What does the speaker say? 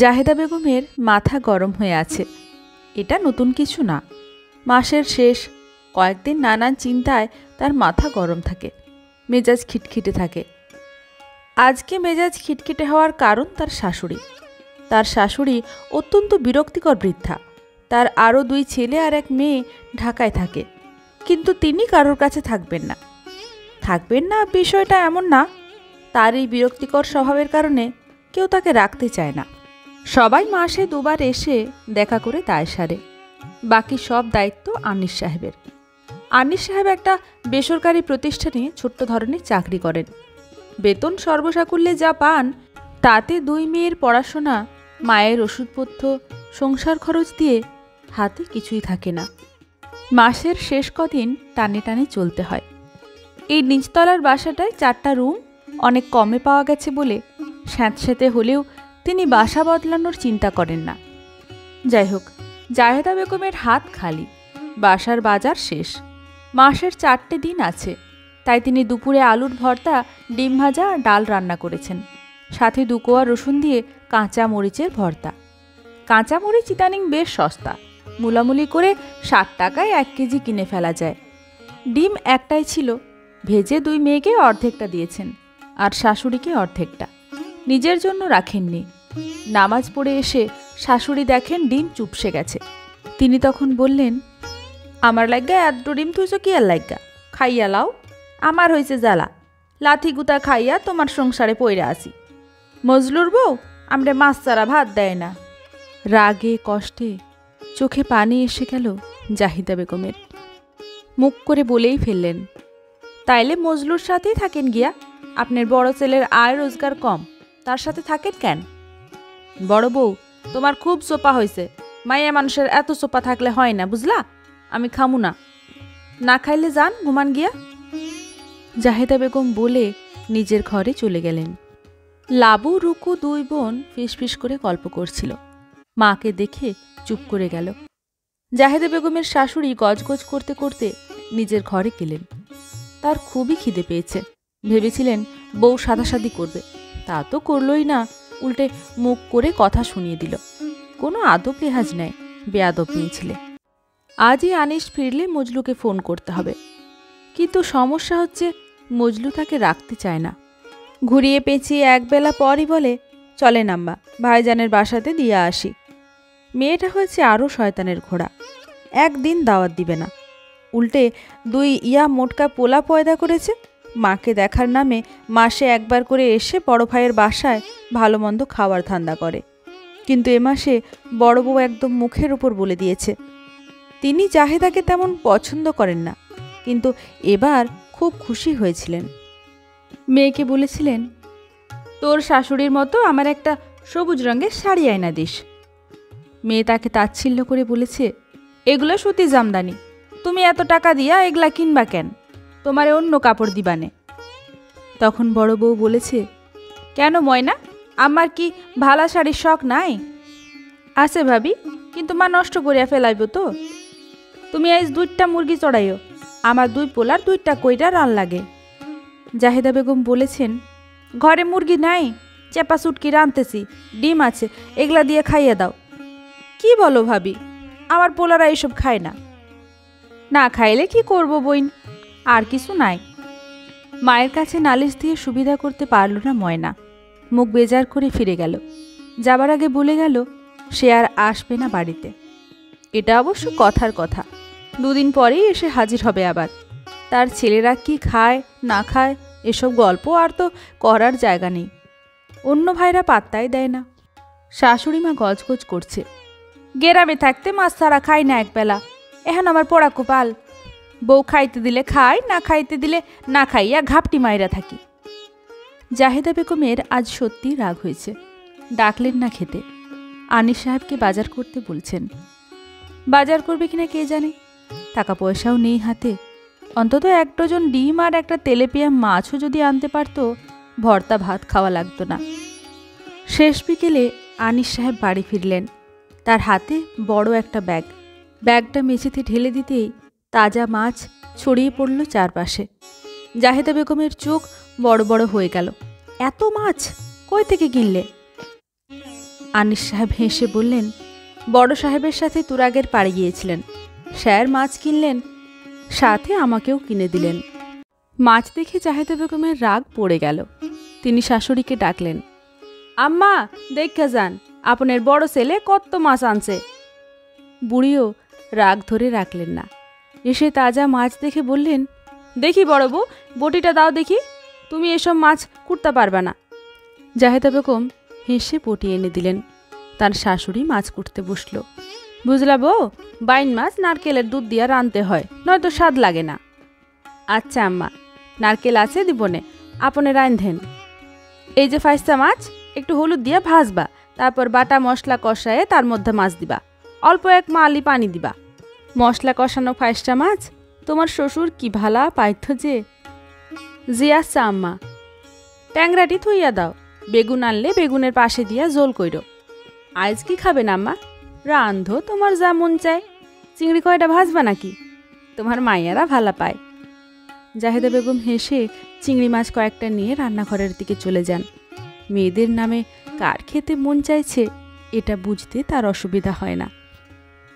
জাহেদা বেগমের মাথা গরম হয়ে আছে। এটা নতুন কিছু না। মাসের শেষ কয়েকদিন নানান চিন্তায় তার মাথা গরম থাকে, মেজাজ খিটখিটে থাকে। আজকে মেজাজ খিটখিটে হওয়ার কারণ তার শাশুড়ি। তার শাশুড়ি অত্যন্ত বিরক্তিকর বৃদ্ধা। তার আরও 2 ছেলে আর 1 মেয়ে ঢাকায় থাকে, কিন্তু তিনি কারোর কাছে থাকবেন না বিষয়টা এমন না। তার এই বিরক্তিকর স্বভাবের কারণে কেউ তাকে রাখতে চায় না। সবাই মাসে 2 বার এসে দেখা করে দায় সারে। বাকি সব দায়িত্ব আনিস সাহেবের। আনিস সাহেব একটা বেসরকারি প্রতিষ্ঠানে ছোট্ট ধরনের চাকরি করেন। বেতন সর্বসাকুল্যে যা পান তাতে 2 মেয়ের পড়াশোনা, মায়ের ওষুধপত্র, সংসার খরচ দিয়ে হাতে কিছুই থাকে না। মাসের শেষ কদিন টানে টানে চলতে হয়। এই নিচতলার বাসাটায় 4টা রুম অনেক কমে পাওয়া গেছে বলে স্যাঁতস্যাঁতে হলেও তিনি বাসা বদলানোর চিন্তা করেন না। যাই হোক, জাহেদা বেগমের হাত খালি, বাসার বাজার শেষ। মাসের 4টে দিন আছে, তাই তিনি দুপুরে আলুর ভর্তা, ডিম ভাজা আর ডাল রান্না করেছেন, সাথে 2 কোয়া রসুন দিয়ে কাঁচা মরিচের ভর্তা। কাঁচা মরিচ ইদানিং বেশ সস্তা, মুলামুলি করে 60 টাকায় 1 কেজি কিনে ফেলা যায়। ডিম একটাই ছিল, ভেজে 2 মেয়েকে অর্ধেকটা দিয়েছেন আর শাশুড়িকে অর্ধেকটা, নিজের জন্য রাখেননি। নামাজ পড়ে এসে শাশুড়ি দেখেন ডিম চুপসে গেছে। তিনি তখন বললেন, আমার লাগ্গা এত ডিম থুইছো কি আর লাগ্গা, খাইয়া লাও, আমার হয়েছে জ্বালা, লাথি গুতা খাইয়া তোমার সংসারে পইরা আসি। মজলুর বউ আমরা মাছ ছাড়া ভাত দেয় না। রাগে কষ্টে চোখে পানি এসে গেল জাহিদা বেগমের। মুখ করে বলেই ফেললেন, তাইলে মজলুর সাথেই থাকেন গিয়া, আপনার বড় ছেলের আয় রোজগার কম, তার সাথে থাকেন কেন? বড় বউ, তোমার খুব সোপা হয়েছে, মাইয়া মানুষের এত সোপা থাকলে হয় না, বুঝলা? আমি খামু না, না খাইলে যান ঘুমান গিয়া। জাহেদা বেগম বলে নিজের ঘরে চলে গেলেন। লাবু রুকু 2 বোন ফিসফিস করে গল্প করছিল। মাকে দেখে চুপ করে গেল। জাহেদা বেগমের শাশুড়ি গজগজ করতে করতে নিজের ঘরে গেলেন। তার খুবই খিদে পেয়েছে। ভেবেছিলেন বউ সাদাসাদি করবে, তা তো করলই না, উল্টে মুখ করে কথা শুনিয়ে দিল। কোনো আদব লেহাজ নেই, বেয়াদব নিয়েছিলে। আজই আনিস ফিরলে মজলুকে ফোন করতে হবে, কিন্তু সমস্যা হচ্ছে মজলু তাকে রাখতে চায় না। ঘুরিয়ে পেঁচিয়ে একবেলা পরই বলে, চলেন আম্মা, ভাইজানের বাসাতে দিয়ে আসি। মেয়েটা হয়েছে আরও শয়তানের ঘোড়া, একদিন দাওয়াত দিবে না, উল্টে 2 ইয়া মোটকা পোলা পয়দা করেছে। মাকে দেখার নামে মাসে 1 বার করে এসে বড় ভাইয়ের বাসায় ভালো মন্দ খাওয়ার ধান্দা করে। কিন্তু এ মাসে বড় বউ একদম মুখের উপর বলে দিয়েছে তিনি জাহেদাকে তেমন পছন্দ করেন না, কিন্তু এবার খুব খুশি হয়েছিলেন। মেয়েকে বলেছিলেন, তোর শাশুড়ির মতো আমার একটা সবুজ রঙের শাড়ি আয়না দিস। মেয়ে তাকে তাচ্ছিল্য করে বলেছে, এগুলো সুতি জামদানি, তুমি এত টাকা দিয়া এগুলা কিনবা কেন, তোমারে অন্য কাপড় দিবানে। তখন বড় বউ বলেছে, কেন ময়না, আমার কি ভালা শাড়ির শখ নাই? আছে ভাবি, কিন্তু মা নষ্ট করিয়া ফেলাইব তো। তুমি আজ 2টা মুরগি চড়াইও, আমার 2 পোলার 2টা কইরা রান লাগে। জাহেদা বেগম বলেছেন, ঘরে মুরগি নাই, চেপা সুটকি রানতেছি, ডিম আছে, এগুলা দিয়ে খাইয়ে দাও। কি বলো ভাবি, আমার পোলারা এইসব খায় না। না খাইলে কি করব বইন, আর কিছু নাই। মায়ের কাছে নালিশ দিয়ে সুবিধা করতে পারল না ময়না। মুখ বেজার করে ফিরে গেল। যাবার আগে বলে গেল সে আর আসবে না বাড়িতে। এটা অবশ্য কথার কথা, 2 দিন পরেই এসে হাজির হবে আবার। তার ছেলেরা কি খায় না খায় এসব গল্প আর তো করার জায়গা নেই। অন্য ভাইরা পাত্তাই দেয় না। শাশুড়ি মা গজগজ করছে, গেরামে থাকতে মাছ ছাড়া খাই না একবেলা, এখন আমার পোড়া কপাল, বউ খাইতে দিলে খাই, না খাইতে দিলে না খাইয়া ঘাপটি মাইরা থাকি। জাহেদা বেগমের আজ সত্যি রাগ হয়েছে। ডাকলেন না খেতে। আনিস সাহেবকে বাজার করতে বলছেন। বাজার করবে কিনা কে জানে, টাকা পয়সাও নেই হাতে। অন্তত 1 ডজন ডিম আর একটা তেলেপিয়া মাছও যদি আনতে পারত, ভর্তা ভাত খাওয়া লাগতো না। শেষ বিকেলে আনিস সাহেব বাড়ি ফিরলেন। তার হাতে বড় একটা ব্যাগ। ব্যাগটা মেঝেতে ঢেলে দিতেই তাজা মাছ ছড়িয়ে পড়ল চারপাশে। জাহেদা বেগমের চোখ বড় বড় হয়ে গেল। এত মাছ কই থেকে কিনলে? আনিস সাহেব হেসে বললেন, বড় সাহেবের সাথে তুরাগের পাড়ে গিয়েছিলেন, স্যার মাছ কিনলেন, সাথে আমাকেও কিনে দিলেন। মাছ দেখে জাহেদা বেগমের রাগ পড়ে গেল। তিনি শাশুড়িকে ডাকলেন, আম্মা দেখা যান আপনার বড় ছেলে কত মাছ আনছে। বুড়িও রাগ ধরে রাখলেন না, এসে তাজা মাছ দেখে বললেন, দেখি বড় বউ, বটিটা দাও দেখি, তুমি এসব মাছ কুটতে পারবে না। জাহেদা বেগম হেসে বটি এনে দিলেন। তার শাশুড়ি মাছ কুটতে বসল। বুঝলা বউ, বাইন মাছ নারকেলের দুধ দিয়া রানতে হয়, নয়তো স্বাদ লাগে না। আচ্ছা আম্মা, নারকেল আছে দিবনে, আপনে রান্ধেন। এই যে ফাইস্তা মাছ একটু হলুদ দিয়া ভাজবা, তারপর বাটা মশলা কষায়ে তার মধ্যে মাছ দিবা, অল্প এক মালি পানি দিবা। মশলা কষানো ফাইস্তা মাছ তোমার শ্বশুর কি ভালা পাইথ যে। জি আচ্ছা আম্মা। ট্যাংরাটি থুইয়া দাও, বেগুন আনলে বেগুনের পাশে দিয়া জোল কইরো। আজ কি খাবেন আম্মা? রান্ধো তোমার যা মন চায়। চিংড়ি কয়টা ভাজবা নাকি? তোমার মাইয়ারা ভালা পায়। জাহেদা বেগম হেসে চিংড়ি মাছ কয়েকটা নিয়ে রান্নাঘরের দিকে চলে যান। মেয়েদের নামে কার খেতে মন চাইছে এটা বুঝতে তার অসুবিধা হয় না।